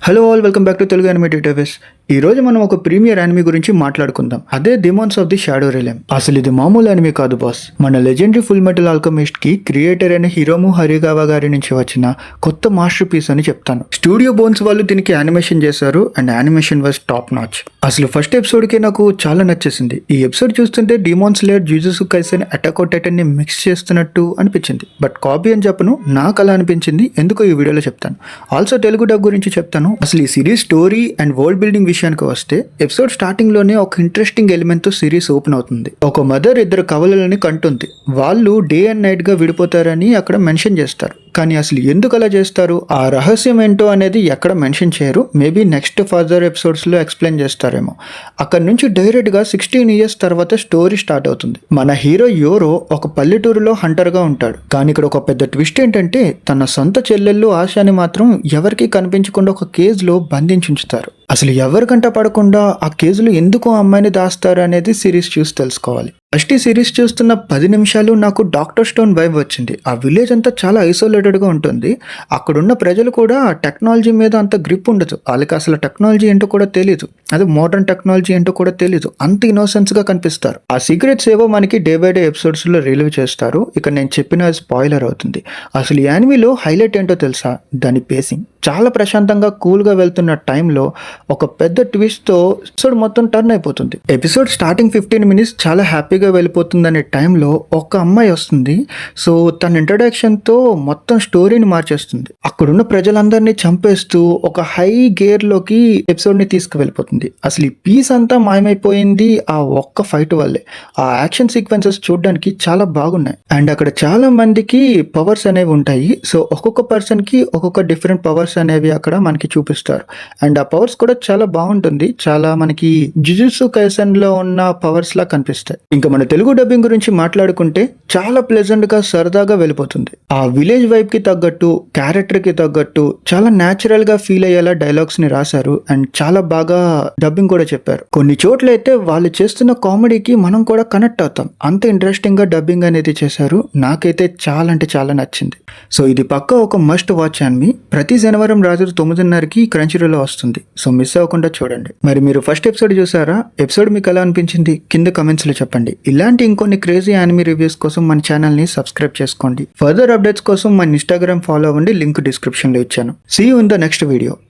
Hello all, welcome back to Telugu animated database. ఈ రోజు మనం ఒక ప్రీమియర్ యానిమీ గురించి మాట్లాడుకుందాం. అదే డిమాన్స్ ఆఫ్ ది షాడో రిలేమ్. అసలు ఇది మామూలు యానిమీ కాదు బాస్. మన లెజెండరీ ఫుల్ మెటల్ ఆల్కమిస్ట్ కి క్రియేటర్ అయిన హిరోము హరిగావా గారి నుంచి వచ్చిన కొత్త మాస్టర్ పీస్ అని చెప్తాను. స్టూడియో బోన్స్ వాళ్ళు దీనికి యానిమేషన్ చేశారు and animation was top notch. అసలు ఫస్ట్ ఎపిసోడ్ కి నాకు చాలా నచ్చేసింది. ఈ ఎపిసోడ్ చూస్తుంటే Demon Slayer Jujutsu Kaisen Attack on Titan ని మిక్స్ చేస్తున్నట్టు అనిపించింది. బట్ కాపీ అని చెప్పను, నాకు అలా అనిపించింది. ఎందుకో ఈ వీడియోలో చెప్తాను. ఆల్సో తెలుగు డబ్ గురించి చెప్తాను. అసలు ఈ series story and world building విషయానికి వస్తే ఎపిసోడ్ స్టార్టింగ్ లోనే ఒక ఇంట్రెస్టింగ్ ఎలిమెంట్ తో సిరీస్ ఓపెన్ అవుతుంది. ఒక మదర్ ఇద్దరు కవలలని కంటుంది. వాళ్ళు డే అండ్ నైట్ గా విడిపోతారని అక్కడ మెన్షన్ చేస్తారు. కానీ అసలు ఎందుకు అలా చేస్తారు, ఆ రహస్యం ఏంటో అనేది ఎక్కడ మెన్షన్ చేయరు. మేబీ నెక్స్ట్ ఫర్దర్ ఎపిసోడ్స్ లో ఎక్స్ప్లెయిన్ చేస్తారేమో. అక్కడ నుంచి డైరెక్ట్ గా 16 years తర్వాత స్టోరీ స్టార్ట్ అవుతుంది. మన హీరో యోరో ఒక పల్లెటూరులో హంటర్ గా ఉంటాడు. కానీ ఇక్కడ ఒక పెద్ద ట్విస్ట్ ఏంటంటే తన సొంత చెల్లెళ్ళు ఆశాని మాత్రం ఎవరికి కనిపించకుండా ఒక కేసులో బంధించుంచుతారు. అసలు ఎవరికంట పడకుండా ఆ కేసులో ఎందుకు ఆ అమ్మాయిని దాస్తారు అనేది సిరీస్ చూసి తెలుసుకోవాలి. ఫస్ట్ ఈ సిరీస్ చూస్తున్న 10 నిమిషాలు నాకు డాక్టర్ స్టోన్ వైబ్ వచ్చింది. ఆ విలేజ్ అంతా చాలా ఐసోలేటెడ్ గా ఉంటుంది. అక్కడున్న ప్రజలు కూడా టెక్నాలజీ మీద అంత గ్రిప్ ఉండదు. వాళ్ళకి అసలు టెక్నాలజీ ఏంటో కూడా తెలియదు. అది మోడర్న్ టెక్నాలజీ ఏంటో కూడా తెలియదు. అంత ఇన్నోసెన్స్ గా కనిపిస్తారు. ఆ సీక్రెట్స్ ఏవో మనకి డే బై డే ఎపిసోడ్స్ లో రిలీవ్ చేస్తారు. ఇక నేను చెప్పిన స్పాయిలర్ అవుతుంది. అసలు ఈ యానిమీలో హైలైట్ ఏంటో తెలుసా? దాని పేసింగ్. చాలా ప్రశాంతంగా కూల్ గా వెళ్తున్న టైంలో ఒక పెద్ద ట్విస్ట్ తో ఎపిసోడ్ మొత్తం టర్న్ అయిపోతుంది. ఎపిసోడ్ స్టార్టింగ్ 15 minutes చాలా హ్యాపీగా వెళ్ళిపోతుందనే టైంలో ఒక అమ్మాయి వస్తుంది. సో తన ఇంట్రడక్షన్ తో మొత్తం స్టోరీని మార్చేస్తుంది. అక్కడున్న ప్రజలందరినీ చంపేస్తూ ఒక హై గేర్ లోకి ఎపిసోడ్ ని తీసుకువెళ్ళిపోతుంది. అసలు ఈ పీస్ అంతా మాయమైపోయింది ఆ ఒక్క ఫైట్ వల్లే. ఆ యాక్షన్ సీక్వెన్సెస్ చూడడానికి చాలా బాగున్నాయి. అండ్ అక్కడ చాలా మందికి పవర్స్ అనేవి ఉంటాయి. సో ఒక్కొక్క పర్సన్ కి ఒక్కొక్క డిఫరెంట్ పవర్స్ అనేవి అక్కడ మనకి చూపిస్తారు. అండ్ ఆ పవర్స్ కూడా చాలా బాగుంటుంది. చాలా మనకి జుజుత్సు కైసెన్ లో ఉన్న పవర్స్ లా కనిపిస్తాయి. ఇంకా మన తెలుగు డబ్బింగ్ గురించి మాట్లాడుకుంటే చాలా ప్లెజెంట్ గా సరదాగా వెళ్ళిపోతుంది. ఆ విలేజ్ వైబ్ కి తగ్గట్టు, క్యారెక్టర్ కి తగ్గట్టు చాలా న్యాచురల్ గా ఫీల్ అయ్యేలా డైలాగ్స్ ని రాశారు. అండ్ చాలా బాగా డబ్బింగ్ కూడా చెప్పారు. కొన్ని చోట్ల అయితే వాళ్ళు చేస్తున్న కామెడీకి మనం కూడా కనెక్ట్ అవుతాం. అంత ఇంట్రెస్టింగ్ గా డబ్బింగ్ అనేది చేశారు. నాకైతే చాలా అంటే చాలా నచ్చింది. సో ఇది పక్కా ఒక మస్ట్ వాచ్ యానిమీ. ప్రతి శనివారం రాత్రి 9:30కి క్రంచీరోలో వస్తుంది. సో మిస్ అవ్వకుండా చూడండి. మరి మీరు ఫస్ట్ ఎపిసోడ్ చూసారా? ఎపిసోడ్ మీకు ఎలా అనిపించింది కింద కమెంట్స్ లో చెప్పండి. ఇలాంటి ఇంకొన్ని క్రేజీ యానిమీ రివ్యూస్ కోసం మన ఛానల్ ని సబ్స్క్రైబ్ చేసుకోండి. ఫర్దర్ అప్డేట్స్ కోసం మన ఇన్స్టాగ్రామ్ ఫాలో అవ్వండి. లింక్ డిస్క్రిప్షన్ లో ఇచ్చాను. See you in the next video.